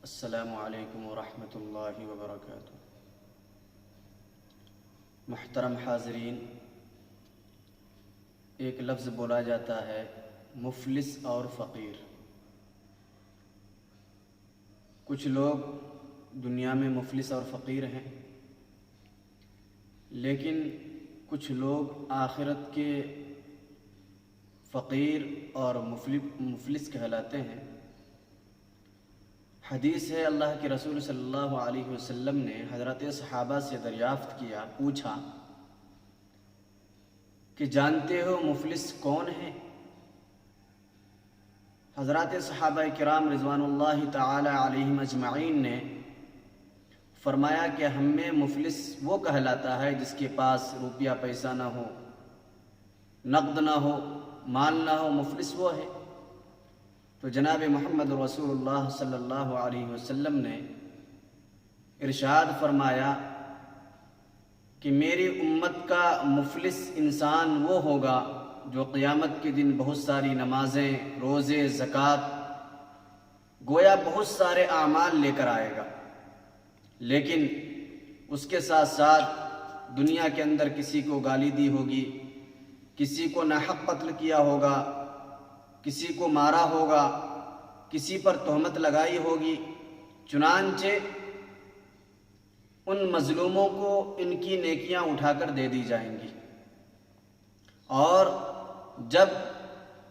السلام علیکم ورحمۃ اللہ وبرکاتہ۔ محترم حاضرین، ایک لفظ بولا جاتا ہے مفلس اور فقیر۔ کچھ لوگ دنیا میں مفلس اور فقیر ہیں، لیکن کچھ لوگ آخرت کے فقیر اور مفلس کہلاتے ہیں۔ حدیث ہے، اللہ کے رسول صلی اللہ علیہ وسلم نے حضرت صحابہ سے دریافت کیا، پوچھا کہ جانتے ہو مفلس کون ہے؟ حضرات صحابہ کرام رضوان اللہ تعالی علیہم اجمعین نے فرمایا کہ ہم میں مفلس وہ کہلاتا ہے جس کے پاس روپیہ پیسہ نہ ہو، نقد نہ ہو، مال نہ ہو، مفلس وہ ہے۔ تو جناب محمد رسول اللہ صلی اللہ علیہ وسلم نے ارشاد فرمایا کہ میری امت کا مفلس انسان وہ ہوگا جو قیامت کے دن بہت ساری نمازیں، روزے، زکوٰۃ، گویا بہت سارے اعمال لے کر آئے گا، لیکن اس کے ساتھ ساتھ دنیا کے اندر کسی کو گالی دی ہوگی، کسی کو ناحق قتل کیا ہوگا، کسی کو مارا ہوگا، کسی پر تہمت لگائی ہوگی، چنانچہ ان مظلوموں کو ان کی نیکیاں اٹھا کر دے دی جائیں گی، اور جب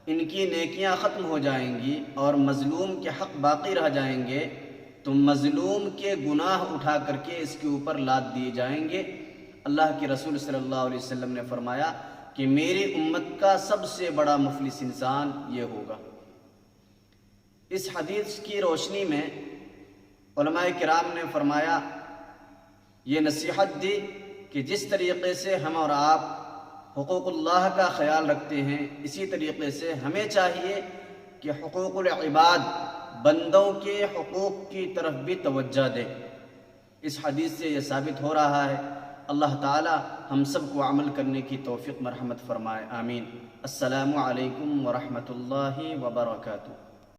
ان کی نیکیاں ختم ہو جائیں گی اور مظلوم کے حق باقی رہ جائیں گے تو مظلوم کے گناہ اٹھا کر کے اس کے اوپر لاد دیے جائیں گے۔ اللہ کے رسول صلی اللہ علیہ وسلم نے فرمایا کہ میری امت کا سب سے بڑا مفلس انسان یہ ہوگا۔ اس حدیث کی روشنی میں علماء کرام نے فرمایا، یہ نصیحت دی کہ جس طریقے سے ہم اور آپ حقوق اللہ کا خیال رکھتے ہیں، اسی طریقے سے ہمیں چاہیے کہ حقوق العباد، بندوں کے حقوق کی طرف بھی توجہ دیں۔ اس حدیث سے یہ ثابت ہو رہا ہے۔ اللہ تعالی ہم سب کو عمل کرنے کی توفیق مرحمت فرمائے، آمین۔ السلام علیکم ورحمۃ اللہ وبرکاتہ۔